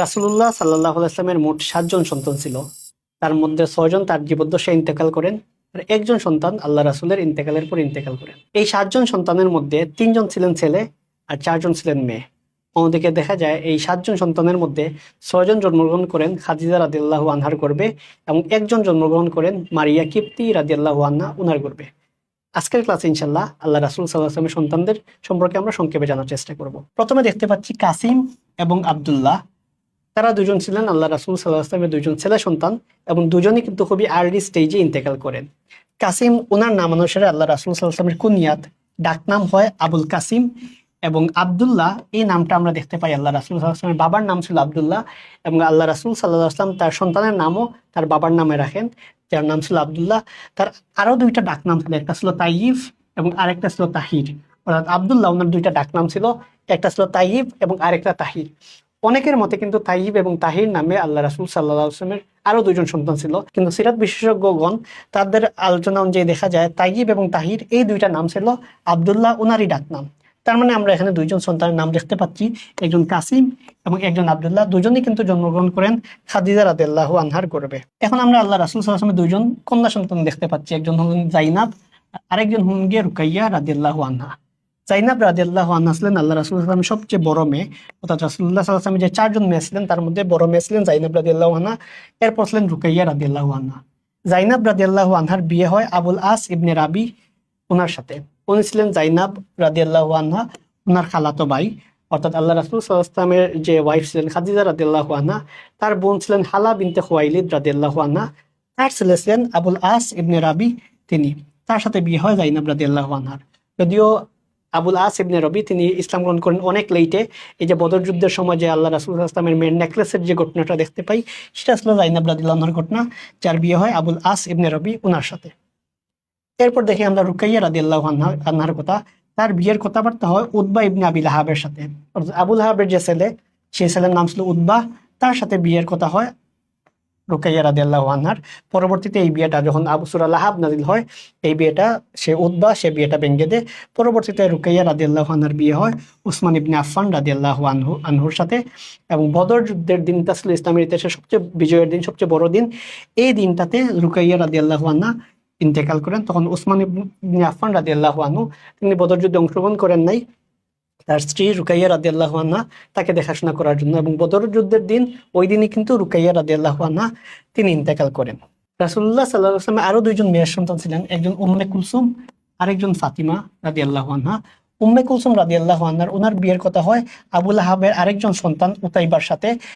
রাসূলুল্লাহ সাল্লাল্লাহু আলাইহি ওয়াসাল্লামের মোট ৭ জন সন্তান ছিল। তার মধ্যে ৬ জন তার জীবদ্দশায় ইন্তেকাল করেন, আর একজন সন্তান আল্লাহ রাসূলের ইন্তেকালের পর ইন্তেকাল করেন। এই ৭ জন সন্তানের মধ্যে ৩ জন ছিলেন ছেলে আর ৪ জন ছিলেন মেয়ে। অন্যদিকে দেখা যায় এই ৭ জন সন্তানের মধ্যে ৬ জন জন্মগ্রহণ করেন খাদিজা রাদিয়াল্লাহু আনহার গর্ভে এবং একজন জন্মগ্রহণ করেন মারিয়া কিপ্তি রাদিয়াল্লাহু আনহা উনার গর্ভে। আজকের ক্লাসে ইনশাল্লাহ আল্লাহ রাসূল সাল্লাল্লাহু আলাইহি ওয়াসাল্লামের সন্তানদের সম্পর্কে আমরা সংক্ষেপে জানার চেষ্টা করব। প্রথমে দেখতে পাচ্ছি কাসিম এবং আব্দুল্লাহ। তারা দুজন ছিলেন আল্লাহ রাসূল সাল্লাল্লাহু আলাইহি ওয়াসাল্লামের দুজন ছেলে সন্তান এবং দুজনই কিন্তু খুবই আর্লি স্টেজে ইন্তেকাল করেন। কাসিম ওনার নাম অনুসারে আল্লাহ রাসূল সাল্লাল্লাহু আলাইহি ওয়াসাল্লামের কুনিয়াত ডাকনাম হয় আবুল কাসিম, এবং আব্দুল্লাহ এই নামটা আমরা দেখতে পাই আল্লাহ রাসূল সাল্লাল্লাহু আলাইহি ওয়াসাল্লামের বাবার নাম ছিল আব্দুল্লাহ, এবং আল্লাহ রাসূল সাল্লাল্লাহু আলাইহি ওয়াসাল্লাম তার সন্তানের নামও তার বাবার নামে রাখেন, যার নাম ছিল আব্দুল্লাহ। তার আরো দুইটা ডাকনাম ছিল, একটা ছিল তাইয়িব এবং আরেকটা ছিল তাহির। অর্থাৎ আব্দুল্লাহ ওনার দুইটা ডাকনাম ছিল, একটা ছিল তাইয়িব এবং আরেকটা তাহির। অনেকের মতে কিন্তু তাইয়িব এবং তাহির নামে আল্লাহ রাসূল সাল্লাল্লাহু আলাইহি ওয়াসাল্লামের আরো দুজন সন্তান ছিল, কিন্তু সিরাত বিশেষজ্ঞগণ তাদের আলোচনা অনুযায়ী দেখা যায় তাইয়িব এবং তাহির এই দুইটা নাম ছিল আব্দুল্লাহ ওনারই ডাকনাম। তার মানে আমরা এখানে দুইজন সন্তানের নাম দেখতে পাচ্ছি, একজন কাসিম এবং একজন আব্দুল্লাহ। দুজনেই কিন্তু জন্মগ্রহণ করেন খাদিজা রাদিয়াল্লাহু আনহার গর্ভে। এখন আমরা আল্লাহ রাসূল সাল্লাল্লাহু আলাইহি ওয়াসাল্লামের দুইজন কন্যা সন্তান দেখতে পাচ্ছি, একজন হলেন জাইনাব, আরেকজন হলেন গিয়ে রুকাইয়া রাদিয়াল্লাহু আনহা। জাইনাব রাদিয়াল্লাহু আনহা ছিলেন আল্লাহ রাসূল সাল্লাল্লাহু আলাইহি ওয়াসাল্লামের সবচেয়ে বড় মেয়ে, অর্থাৎ রাসূলুল্লাহ সাল্লাল্লাহু আলাইহি ওয়াসাল্লামের যে 4 জন মেয়ে ছিলেন তার মধ্যে বড় মেয়ে ছিলেন জাইনাব রাদিয়াল্লাহু আনহা, এরপর ছিলেন রুকাইয়া রাদিয়াল্লাহু আনহা। জাইনাব রাদিয়াল্লাহু আনহার বিয়ে হয় আবুল আস ইবনে রাবি ওনার সাথে। উনি ছিলেন জাইনাব রাদিয়াল্লাহু আনহা ওনার খালাতো ভাই, অর্থাৎ আল্লাহ রাসূল সাল্লাল্লাহু আলাইহি ওয়াসাল্লামের যে ওয়াইফ ছিলেন খাদিজা রাদিয়াল্লাহু আনহা, তার বোন ছিলেন হালা বিনতে খুয়াইলিদ রাদিয়াল্লাহু আনহা। তার ছেলে ছিলেন আবুল আস ইবনে রাবি, তিনি তার সাথে বিয়ে হয় জাইনাব রাদিয়াল্লাহু আনহার। যদিও আবুল আস ইবনে রবি তিনি ইসলাম গ্রহণ করেন অনেক লেটে। এই যে বদর যুদ্ধের সময় যে আল্লাহ রাসূল সাল্লাল্লাহু আলাইহি ওয়াসাল্লামের মেয়ের নেকলেসের যে ঘটনাটা দেখতে পাই, সেটা ছিল জাইনাব রাদিয়াল্লাহু আনহার ঘটনা, যার বিয়ে হয় আবুল আস ইবনে রবি ওনার সাথে। এরপর দেখি আমরা রুকাইয়া রাদিয়াল্লাহু আনহার কথা। তার বিয়ের কথাবার্তা হয় উতবা ইবনে আবি লাহাবের সাথে, অর্থাৎ আবু লাহাবের যে ছেলে, সেই ছেলের নাম ছিল উতবা, তার সাথে বিয়ের কথা হয় রুকাইয়া রাদিয়াল্লাহু আনহার। পরবর্তীতে এই বিয়েটা যখন সূরা লাহাব নাযিল হয়, এই বিয়েটা সে উতবা সে বিয়েটা ভেঙে দেয়। পরবর্তীতে রুকাইয়া রাদিয়াল্লাহু আনহার বিয়ে হয় উসমান ইবনে আফফান রাদিয়াল্লাহু আনহুর সাথে। এবং বদর যুদ্ধের দিনটা ছিল ইসলামের ইতিহাসে সবচেয়ে বিজয়ের দিন, সবচেয়ে বড় দিন। এই দিনটাতে রুকাইয়া রাদিয়াল্লাহু আনহা ইন্তেকাল করেন। তখন উসমান ইবনে আফফান রাদিয়াল্লাহু আনহু তিনি বদর যুদ্ধে অংশগ্রহণ করেন নাই, তার স্ত্রী রুকাইয়া রাদিয়াল্লাহু আনহা তাকে দেখাশোনা করার জন্য। এবং বদর যুদ্ধের দিন ওই দিনই কিন্তু রুকাইয়া রাদিয়াল্লাহু আনহা তিনি ইন্তেকাল করেন। রাসূলুল্লাহ সাল্লাল্লাহু আলাইহি ওয়াসাল্লামের আরো দুইজন মেয়ের সন্তান ছিলেন, একজন উম্মে কুলসুম, আরেকজন ফাতিমা রাদিয়াল্লাহু আনহা। উম্মে কুলসুম রাদিয়াল্লাহু আনহার ওনার বিয়ের কথা হয় আবু লাহাবের আরেকজন সন্তান উতাইবার সাথে,